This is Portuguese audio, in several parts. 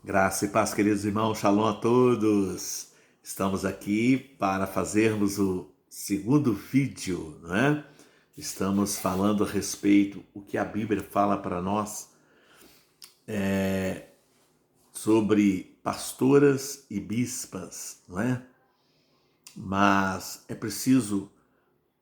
Graça e paz, queridos irmãos, shalom a todos. Estamos aqui para fazermos o segundo vídeo, não é? Estamos falando a respeito o que a Bíblia fala para nós sobre pastoras e bispas, não é? Mas é preciso,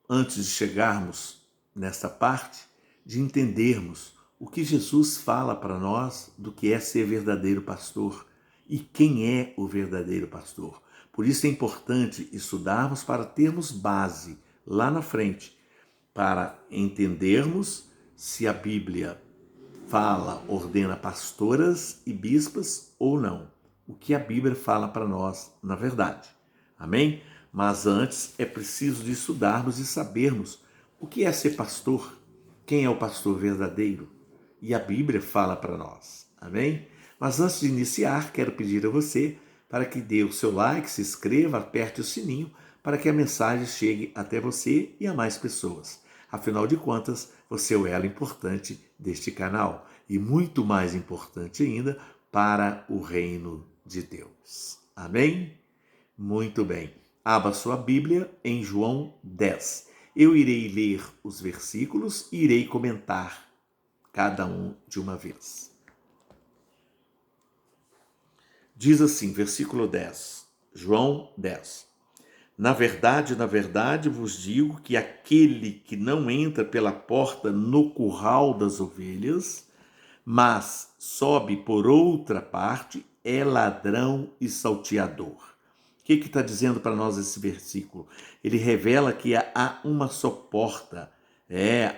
antes de chegarmos nessa parte, de entendermos o que Jesus fala para nós do que é ser verdadeiro pastor e quem é o verdadeiro pastor. Por isso é importante estudarmos para termos base lá na frente, para entendermos se a Bíblia fala, ordena pastoras e bispas ou não. O que a Bíblia fala para nós, na verdade. Amém? Mas antes é preciso de estudarmos e sabermos o que é ser pastor, quem é o pastor verdadeiro. E a Bíblia fala para nós. Amém? Mas antes de iniciar, quero pedir a você para que dê o seu like, se inscreva, aperte o sininho para que a mensagem chegue até você e a mais pessoas. Afinal de contas, você é o elo importante deste canal e muito mais importante ainda para o reino de Deus. Amém? Muito bem. Abra sua Bíblia em João 10. Eu irei ler os versículos e irei comentar cada um de uma vez. Diz assim, versículo 10, João 10. Na verdade vos digo que aquele que não entra pela porta no curral das ovelhas, mas sobe por outra parte, é ladrão e salteador. O que está dizendo para nós esse versículo? Ele revela que há uma só porta,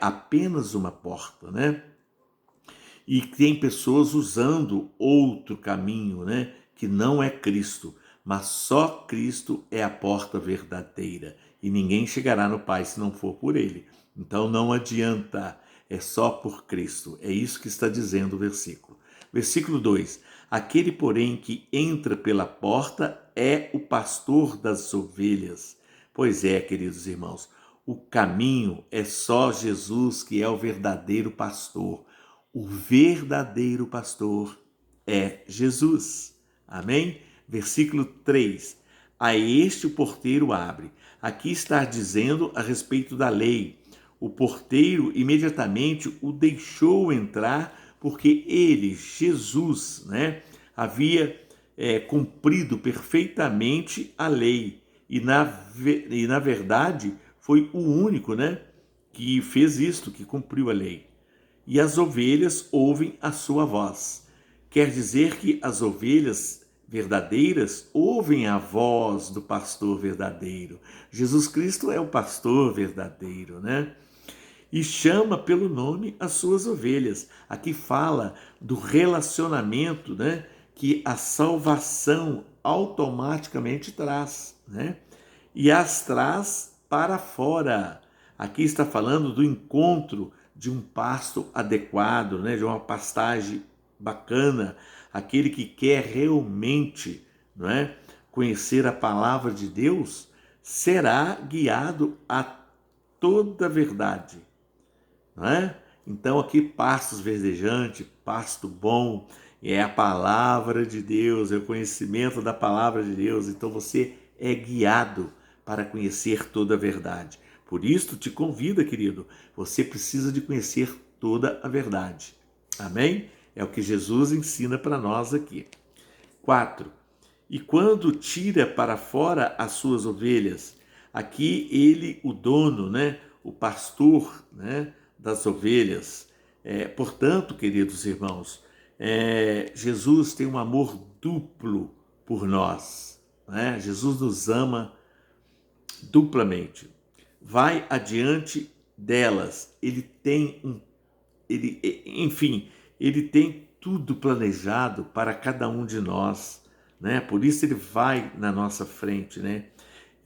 apenas uma porta, né? E tem pessoas usando outro caminho, né? Que não é Cristo, mas só Cristo é a porta verdadeira. E ninguém chegará no Pai se não for por Ele. Então não adianta, é só por Cristo. É isso que está dizendo o versículo. Versículo 2. Aquele, porém, que entra pela porta é o pastor das ovelhas. Pois é, queridos irmãos, o caminho é só Jesus que é o verdadeiro pastor. O verdadeiro pastor é Jesus. Amém? Versículo 3. A este o porteiro abre. Aqui está dizendo a respeito da lei. O porteiro imediatamente o deixou entrar porque ele, Jesus, havia cumprido perfeitamente a lei. E na verdade foi o único, que fez isto, que cumpriu a lei. E as ovelhas ouvem a sua voz. Quer dizer que as ovelhas verdadeiras ouvem a voz do pastor verdadeiro. Jesus Cristo é o pastor verdadeiro, E chama pelo nome as suas ovelhas. Aqui fala do relacionamento, que a salvação automaticamente traz, E as traz para fora. Aqui está falando do encontro de um pasto adequado, de uma pastagem bacana, aquele que quer realmente, conhecer a palavra de Deus, será guiado a toda a verdade, Então aqui pastos verdejantes, pasto bom, é a palavra de Deus, é o conhecimento da palavra de Deus, então você é guiado para conhecer toda a verdade. Por isso te convido, querido, você precisa de conhecer toda a verdade. Amém? É o que Jesus ensina para nós aqui. 4. E quando tira para fora as suas ovelhas, aqui ele, o dono, o pastor, das ovelhas. Portanto, queridos irmãos, Jesus tem um amor duplo por nós. Jesus nos ama duplamente. Vai adiante delas. Ele tem ele tem tudo planejado para cada um de nós, Por isso ele vai na nossa frente,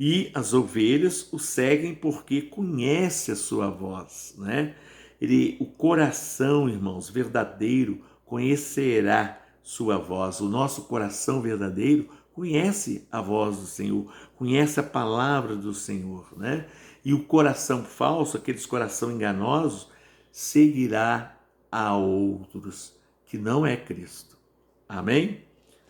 E as ovelhas o seguem porque conhece a sua voz, O coração, irmãos, verdadeiro conhecerá sua voz. O nosso coração verdadeiro conhece a voz do Senhor, conhece a palavra do Senhor, E o coração falso, aqueles coração enganosos, seguirá a outros que não é Cristo. Amém?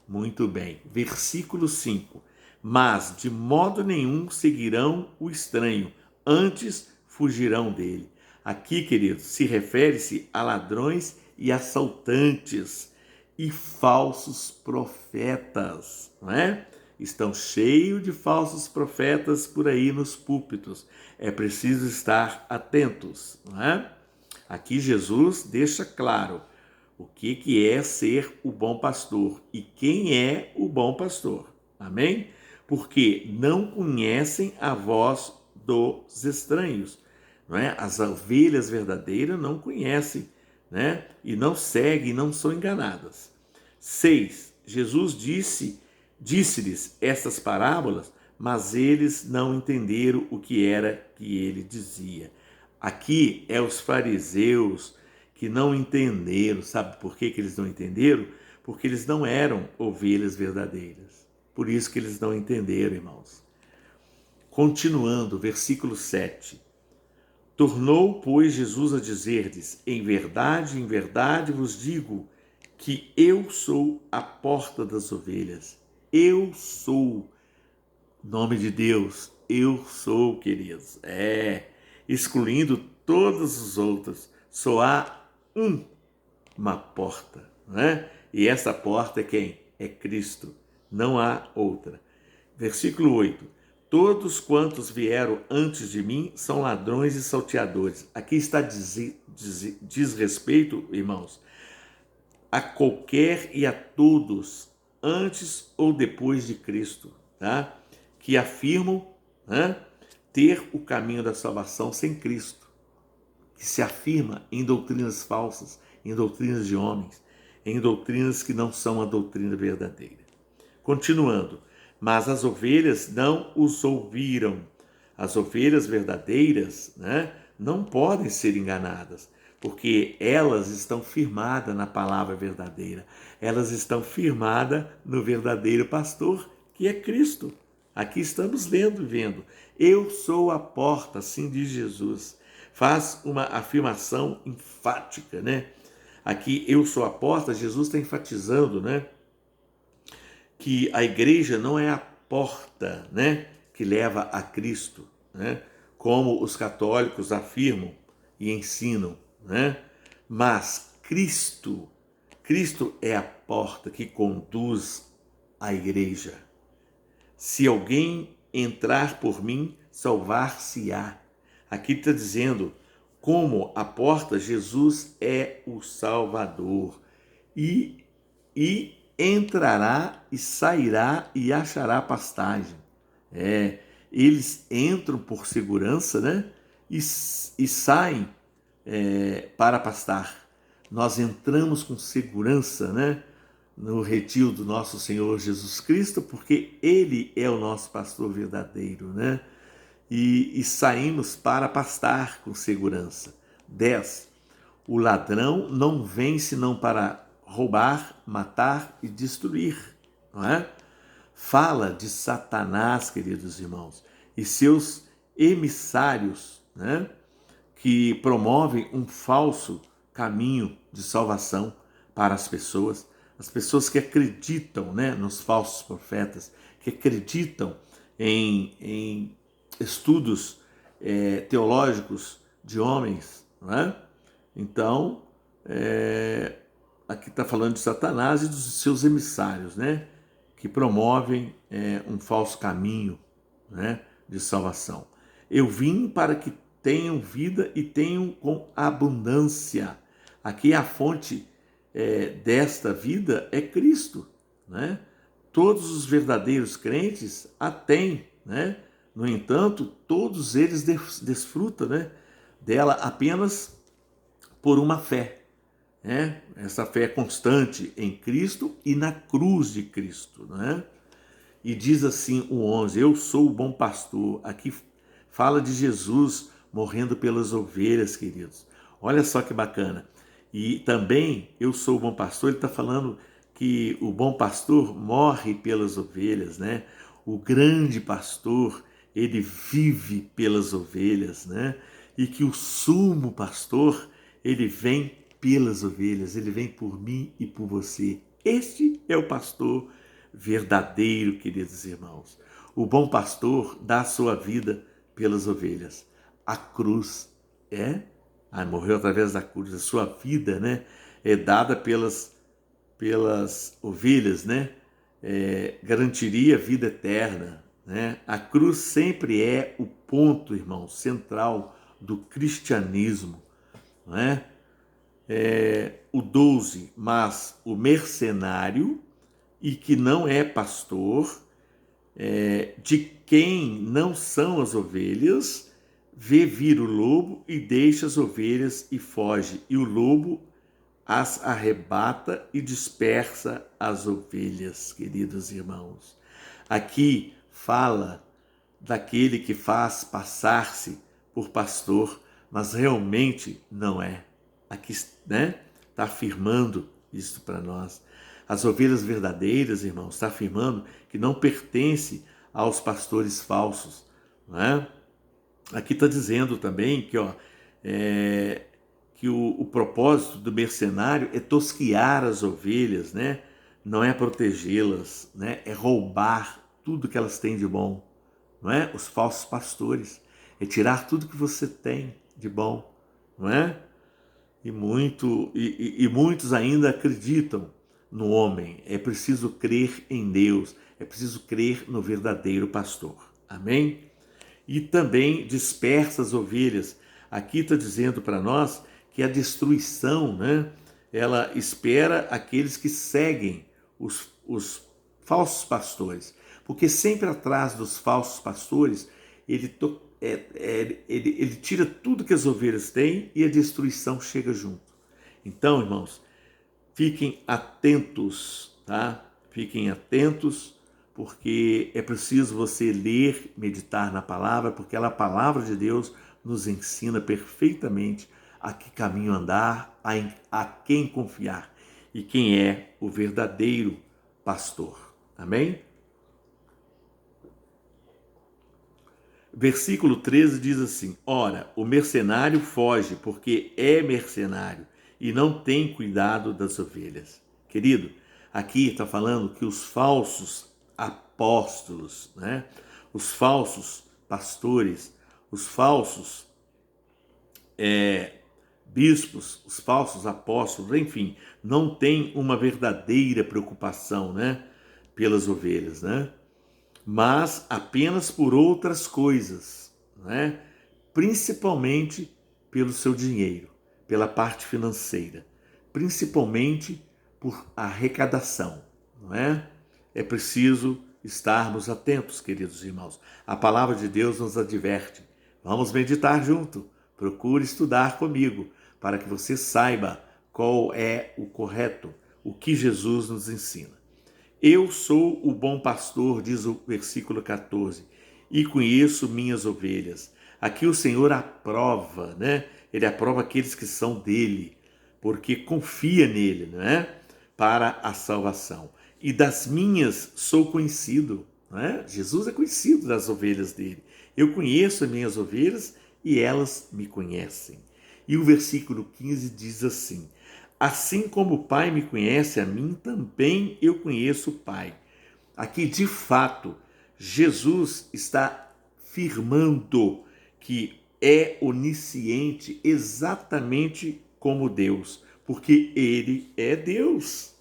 Muito bem. Versículo 5. Mas de modo nenhum seguirão o estranho, antes fugirão dele. Aqui, queridos, se refere-se a ladrões e assaltantes e falsos profetas, não é? Estão cheios de falsos profetas por aí nos púlpitos. É preciso estar atentos, não é? Aqui Jesus deixa claro o que é ser o bom pastor e quem é o bom pastor. Amém? Porque não conhecem a voz dos estranhos. Não é? As ovelhas verdadeiras não conhecem, né? E não seguem, não são enganadas. 6. Jesus disse-lhes estas parábolas, mas eles não entenderam o que era que ele dizia. Aqui é os fariseus que não entenderam. Sabe por que eles não entenderam? Porque eles não eram ovelhas verdadeiras. Por isso que eles não entenderam, irmãos. Continuando, versículo 7. Tornou, pois, Jesus a dizer-lhes: em verdade vos digo que eu sou a porta das ovelhas. Eu sou, nome de Deus, eu sou, queridos. Excluindo todos os outros, só há uma porta, né? E essa porta é quem? É Cristo, não há outra. Versículo 8. Todos quantos vieram antes de mim são ladrões e salteadores. Aqui está diz respeito, irmãos, a qualquer e a todos, antes ou depois de Cristo, tá? Que afirmam, né, ter o caminho da salvação sem Cristo, que se afirma em doutrinas falsas, em doutrinas de homens, em doutrinas que não são a doutrina verdadeira. Continuando, mas as ovelhas não os ouviram. As ovelhas verdadeiras, né, não podem ser enganadas, porque elas estão firmadas na palavra verdadeira. Elas estão firmadas no verdadeiro pastor, que é Cristo. Aqui estamos lendo e vendo. Eu sou a porta, assim diz Jesus. Faz uma afirmação enfática, né? Aqui, eu sou a porta, Jesus está enfatizando, né, que a igreja não é a porta, né, que leva a Cristo, né, como os católicos afirmam e ensinam, né? Mas Cristo é a porta que conduz à igreja. Se alguém entrar por mim, salvar-se-á. Aqui está dizendo, como a porta, Jesus é o Salvador. E entrará e sairá e achará pastagem. Eles entram por segurança, né? E saem para pastar. Nós entramos com segurança, né, no retiro do nosso Senhor Jesus Cristo, porque Ele é o nosso pastor verdadeiro, né? E saímos para pastar com segurança. 10. O ladrão não vem senão para roubar, matar e destruir, não é? Fala de Satanás, queridos irmãos, e seus emissários, né, que promovem um falso caminho de salvação para as pessoas que acreditam, né, nos falsos profetas, que acreditam em estudos teológicos de homens, não é? Então, aqui está falando de Satanás e dos seus emissários, né, que promovem um falso caminho, né, de salvação. Eu vim para que tenham vida e tenham com abundância. Aqui a fonte desta vida é Cristo, né? Todos os verdadeiros crentes a têm, né? No entanto, todos eles desfrutam, né, dela apenas por uma fé, né? Essa fé constante em Cristo e na cruz de Cristo, né? E diz assim o 11, eu sou o bom pastor. Aqui fala de Jesus morrendo pelas ovelhas, queridos. Olha só que bacana. E também, eu sou o bom pastor, ele está falando que o bom pastor morre pelas ovelhas, né? O grande pastor, ele vive pelas ovelhas, né? E que o sumo pastor, ele vem pelas ovelhas, ele vem por mim e por você. Este é o pastor verdadeiro, queridos irmãos. O bom pastor dá a sua vida pelas ovelhas. A cruz morreu através da cruz. A sua vida, né, é dada pelas ovelhas, né? Garantiria vida eterna, né? A cruz sempre é o ponto, irmão, central do cristianismo, não é? O 12, mas o mercenário e que não é pastor, de quem não são as ovelhas, vê vir o lobo e deixa as ovelhas e foge, e o lobo as arrebata e dispersa as ovelhas, queridos irmãos. Aqui fala daquele que faz passar-se por pastor, mas realmente não é. Aqui, né, está afirmando isso para nós. As ovelhas verdadeiras, irmãos, está afirmando que não pertence aos pastores falsos, não é? Aqui está dizendo também que, que o propósito do mercenário é tosquiar as ovelhas, né? Não é protegê-las, né? É roubar tudo que elas têm de bom, não é? Os falsos pastores, é tirar tudo que você tem de bom, não é? E muitos ainda acreditam no homem. É preciso crer em Deus, é preciso crer no verdadeiro pastor. Amém? E também dispersa as ovelhas. Aqui está dizendo para nós que a destruição, né, ela espera aqueles que seguem os falsos pastores. Porque sempre atrás dos falsos pastores, ele tira tudo que as ovelhas têm e a destruição chega junto. Então, irmãos, fiquem atentos, tá? Fiquem atentos, porque é preciso você ler, meditar na palavra, porque a palavra de Deus nos ensina perfeitamente a que caminho andar, a quem confiar e quem é o verdadeiro pastor. Amém? Versículo 13 diz assim: ora, o mercenário foge porque é mercenário e não tem cuidado das ovelhas. Querido, aqui está falando que os falsos apóstolos, né? Os falsos pastores, os falsos bispos, os falsos apóstolos, enfim, não têm uma verdadeira preocupação, né, pelas ovelhas, né? Mas apenas por outras coisas, né? Principalmente pelo seu dinheiro, pela parte financeira, principalmente por arrecadação, não é? É preciso estarmos atentos, queridos irmãos. A palavra de Deus nos adverte. Vamos meditar junto. Procure estudar comigo, para que você saiba qual é o correto, o que Jesus nos ensina. Eu sou o bom pastor, diz o versículo 14, e conheço minhas ovelhas. Aqui o Senhor aprova, né? Ele aprova aqueles que são dele, porque confia nele, né? Para a salvação. E das minhas sou conhecido, né? Jesus é conhecido das ovelhas dele. Eu conheço as minhas ovelhas e elas me conhecem. E o versículo 15 diz assim: assim como o Pai me conhece a mim, também eu conheço o Pai. Aqui, de fato, Jesus está afirmando que é onisciente exatamente como Deus, porque ele é Deus.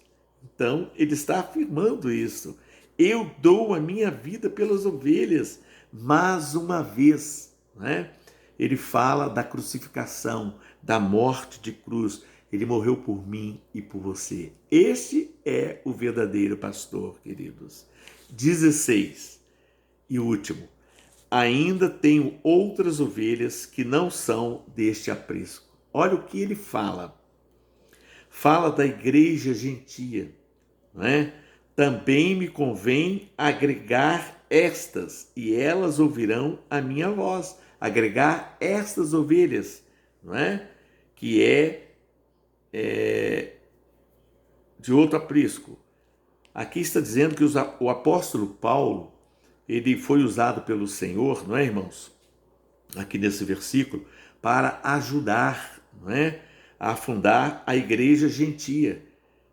Então, ele está afirmando isso. Eu dou a minha vida pelas ovelhas, mais uma vez, né? Ele fala da crucificação, da morte de cruz. Ele morreu por mim e por você. Este é o verdadeiro pastor, queridos. 16. E último. Ainda tenho outras ovelhas que não são deste aprisco. Olha o que ele fala. Fala da igreja gentia, não é? Também me convém agregar estas, e elas ouvirão a minha voz. Agregar estas ovelhas, não é? Que é de outro aprisco. Aqui está dizendo que o apóstolo Paulo, ele foi usado pelo Senhor, não é, irmãos? Aqui nesse versículo, para ajudar, não é? A fundar a igreja gentia,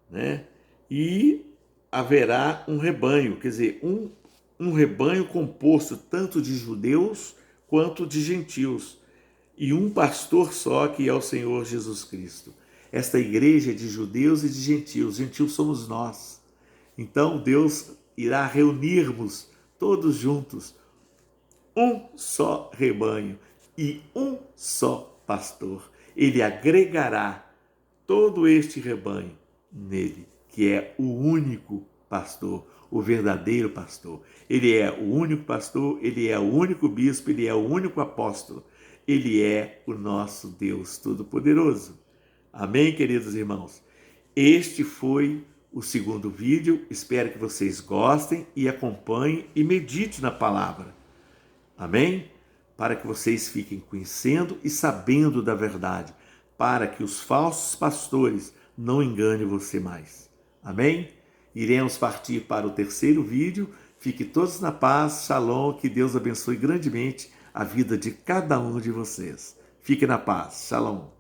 né? e haverá um rebanho, quer dizer, um rebanho composto tanto de judeus quanto de gentios, e um pastor só, que é o Senhor Jesus Cristo. Esta igreja é de judeus e de gentios. Gentios somos nós. Então Deus irá reunirmos todos juntos, um só rebanho e um só pastor. Ele agregará todo este rebanho nele, que é o único pastor, o verdadeiro pastor. Ele é o único pastor, ele é o único bispo, ele é o único apóstolo. Ele é o nosso Deus Todo-Poderoso. Amém, queridos irmãos? Este foi o segundo vídeo. Espero que vocês gostem e acompanhem e meditem na palavra. Amém? Para que vocês fiquem conhecendo e sabendo da verdade, para que os falsos pastores não enganem você mais. Amém? Iremos partir para o terceiro vídeo. Fiquem todos na paz. Shalom. Que Deus abençoe grandemente a vida de cada um de vocês. Fique na paz. Shalom.